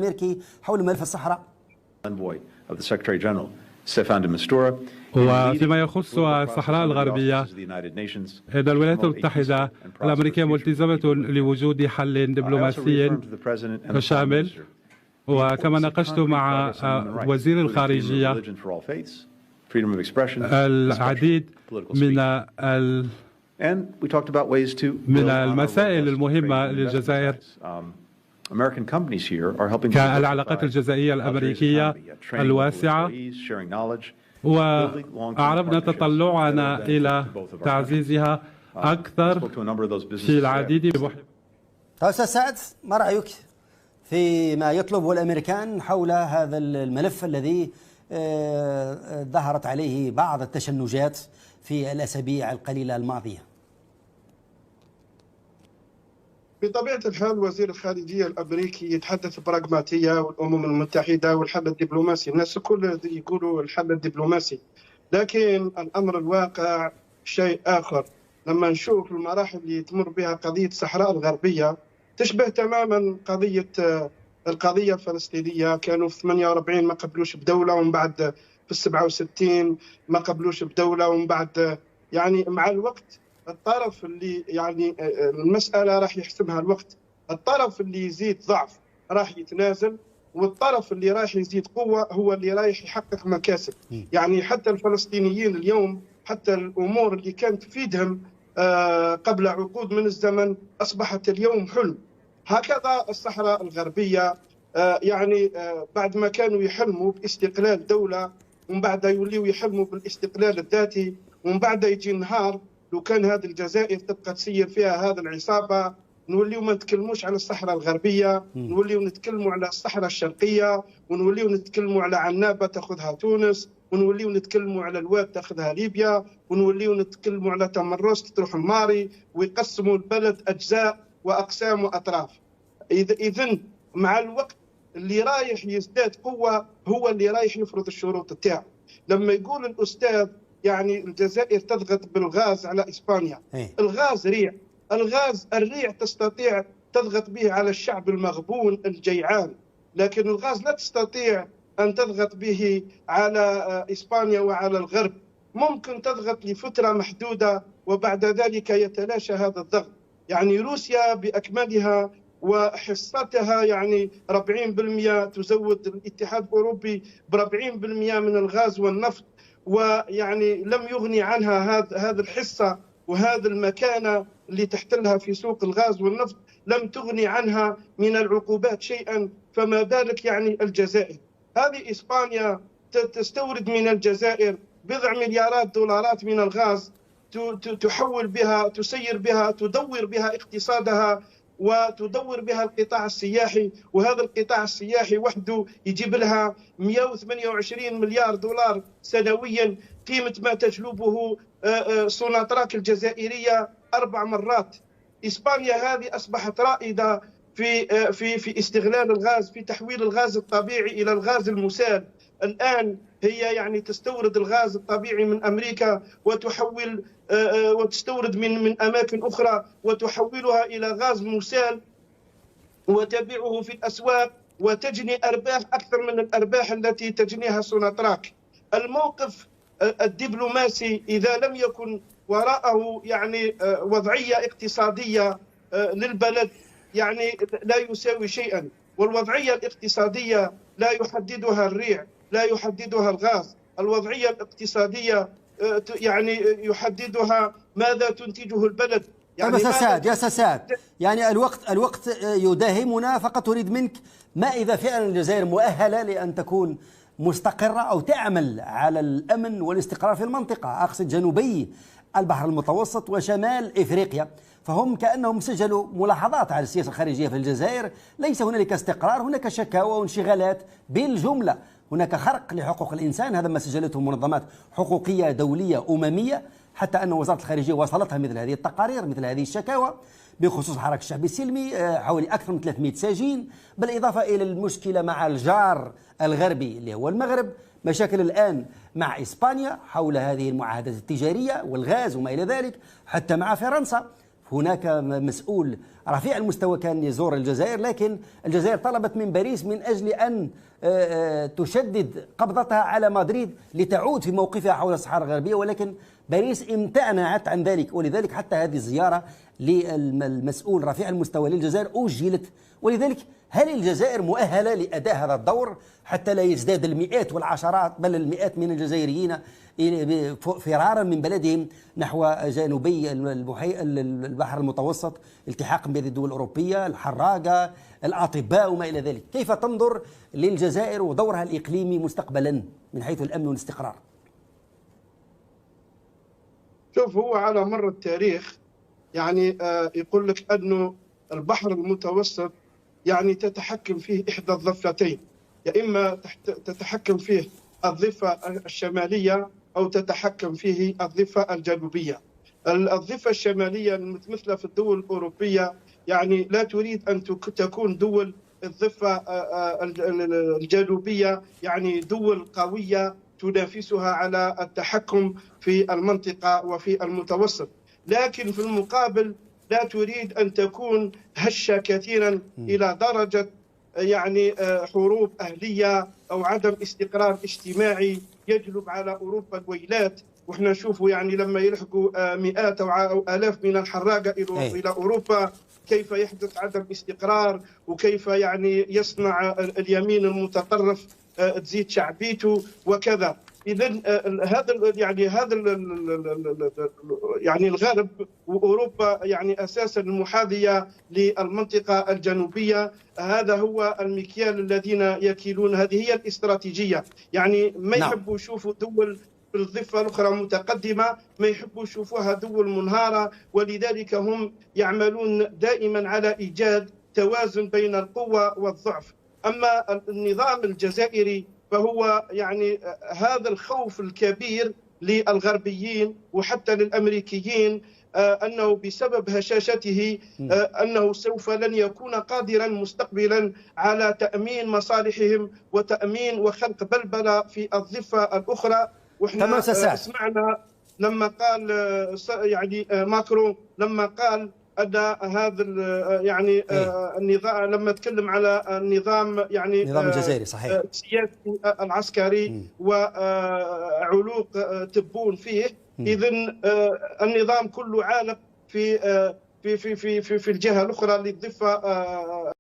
الأمريكي حول ملف الصحراء. وفيما يخص الصحراء الغربية، إن الولايات المتحدة الأمريكية ملتزمة لوجود حل دبلوماسي شامل، وكما ناقشت مع وزير الخارجية العديد من المسائل المهمة للجزائر كالعلاقات الجزائرية الأمريكية الواسعة، وأعربنا تطلعنا إلى تعزيزها أكثر في العديد. أستاذ سعد، ما رأيك فيما يطلبه الأمريكان حول هذا الملف الذي ظهرت عليه بعض التشنجات في الأسابيع القليلة الماضية؟ بطبيعة الحال وزير الخارجية الأمريكي يتحدث براغماتية والأمم المتحدة والحل الدبلوماسي، الناس الكل يقولوا الحل الدبلوماسي، لكن الأمر الواقع شيء آخر. لما نشوف المراحل اللي تمر بها قضية الصحراء الغربية تشبه تماما القضية الفلسطينية. كانوا في 48 ما قبلوش بدولة، ومن بعد في 67 ما قبلوش بدولة، ومن بعد يعني مع الوقت الطرف اللي يعني المسألة راح يحسمها الوقت. الطرف اللي يزيد ضعف راح يتنازل، والطرف اللي راح يزيد قوة هو اللي راح يحقق مكاسب. يعني حتى الفلسطينيين اليوم، حتى الأمور اللي كانت تفيدهم قبل عقود من الزمن أصبحت اليوم حلم. هكذا الصحراء الغربية، يعني بعد ما كانوا يحلموا باستقلال دولة، ومن بعد يوليوا يحلموا بالاستقلال الذاتي، ومن بعد يجي النهار لو كان هذه الجزائر تبقى تسير فيها هذه العصابة نوليو ما نتكلموش على الصحراء الغربية، نوليو نتكلموا على الصحراء الشرقية، ونوليو نتكلموا على عنابة تأخذها تونس، ونوليو نتكلموا على الواد تأخذها ليبيا، ونوليو نتكلموا على تمرس تروح ماري، ويقسموا البلد أجزاء وأقسام وأطراف. إذن مع الوقت اللي رايح يزداد قوة هو اللي رايح يفرض الشروط تاعه. لما يقول الأستاذ يعني الجزائر تضغط بالغاز على إسبانيا، الغاز ريع، الريع تستطيع تضغط به على الشعب المغبون الجيعان، لكن الغاز لا تستطيع أن تضغط به على إسبانيا وعلى الغرب. ممكن تضغط لفترة محدودة وبعد ذلك يتلاشى هذا الضغط. يعني روسيا بأكملها وحصتها يعني 40% تزود الاتحاد الأوروبي ب40% من الغاز والنفط، ويعني لم يغني عنها هذه الحصة وهذا المكانة اللي تحتلها في سوق الغاز والنفط، لم تغني عنها من العقوبات شيئا، فما بالك يعني الجزائر. هذه إسبانيا تستورد من الجزائر بضع مليارات دولارات من الغاز، تحول بها، تسير بها، تدور بها اقتصادها وتدور بها القطاع السياحي، وهذا القطاع السياحي وحده يجيب لها 128 مليار دولار سنويا، قيمة ما تجلبه سوناتراك الجزائرية 4 مرات. إسبانيا هذه أصبحت رائدة في استغلال الغاز، في تحويل الغاز الطبيعي إلى الغاز المسال. الآن هي يعني تستورد الغاز الطبيعي من أمريكا وتحول وتستورد من أماكن أخرى وتحولها إلى غاز مسال وتبيعه في الأسواق وتجني أرباح أكثر من الأرباح التي تجنيها سوناتراك. الموقف الدبلوماسي إذا لم يكن وراءه يعني وضعية اقتصادية للبلد يعني لا يساوي شيئا، والوضعية الاقتصادية لا يحددها الريع، لا يحددها الغاز. الوضعية الاقتصادية يعني يحددها ماذا تنتجه البلد. يعني يا سعد يعني الوقت يداهمنا، فقط أريد منك ما إذا فعلا الجزائر مؤهلة لأن تكون مستقرة أو تعمل على الأمن والاستقرار في المنطقة، أقصد جنوبي البحر المتوسط وشمال إفريقيا، فهم كأنهم سجلوا ملاحظات على السياسة الخارجية في الجزائر. ليس هنالك استقرار، هناك شكاوى وانشغالات بالجملة، هناك خرق لحقوق الإنسان، هذا ما سجلته منظمات حقوقية دولية أممية، حتى أن وزارة الخارجية وصلتها مثل هذه التقارير، مثل هذه الشكاوى بخصوص حركة الشعب السلمي، حوالي أكثر من 300 سجين، بالإضافة إلى المشكلة مع الجار الغربي اللي هو المغرب، مشاكل الآن مع إسبانيا حول هذه المعاهدات التجارية والغاز وما إلى ذلك، حتى مع فرنسا. هناك مسؤول رفيع المستوى كان يزور الجزائر، لكن الجزائر طلبت من باريس من أجل أن تشدد قبضتها على مدريد لتعود في موقفها حول الصحراء الغربية، ولكن باريس امتنعت عن ذلك، ولذلك حتى هذه الزيارة للمسؤول رفيع المستوى للجزائر أجلت. ولذلك هل الجزائر مؤهلة لأداء هذا الدور حتى لا يزداد المئات والعشرات بل المئات من الجزائريين فرارا من بلدهم نحو جنوبي البحر المتوسط التحاقا بهذه الدول الأوروبية، الحراقة، الأطباء وما إلى ذلك؟ كيف تنظر للجزائر ودورها الإقليمي مستقبلا من حيث الأمن والاستقرار؟ شوف، هو على مر التاريخ يعني يقول لك أنه البحر المتوسط يعني تتحكم فيه إحدى الضفتين، يا إما تتحكم فيه الضفة الشمالية أو تتحكم فيه الضفة الجنوبية. الضفة الشمالية المتمثلة في الدول الأوروبية يعني لا تريد أن تكون دول الضفة الجنوبية يعني دول قوية تنافسها على التحكم في المنطقة وفي المتوسط، لكن في المقابل لا تريد أن تكون هشة كثيرا إلى درجة يعني حروب أهلية أو عدم استقرار اجتماعي يجلب على أوروبا الويلات. وإحنا نشوفوا يعني لما يلحقوا مئات أو آلاف من الحراقة إلى أوروبا كيف يحدث عدم استقرار، وكيف يعني يصنع اليمين المتطرف تزيد شعبيته وكذا. إذن هذا يعني الغرب وأوروبا يعني أساسا المحاذية للمنطقة الجنوبية، هذا هو المكيال الذين يكيلون، هذه هي الاستراتيجية. يعني ما يحبوا يشوفوا دول في الضفة الأخرى متقدمة، ما يحبوا يشوفوها دول منهارة، ولذلك هم يعملون دائما على إيجاد توازن بين القوة والضعف. أما النظام الجزائري فهو يعني هذا الخوف الكبير للغربيين وحتى للأمريكيين أنه بسبب هشاشته أنه سوف لن يكون قادرا مستقبلا على تأمين مصالحهم وتأمين وخلق بلبلة في الضفة الأخرى. وإحنا سمعنا لما قال يعني ماكرون لما قال أن هذا يعني النظام، لما تكلم على النظام يعني النظام الجزائري صحيح السياسي العسكري وعلوق تبون فيه، إذن النظام كله عالق في الجهة الأخرى للضفة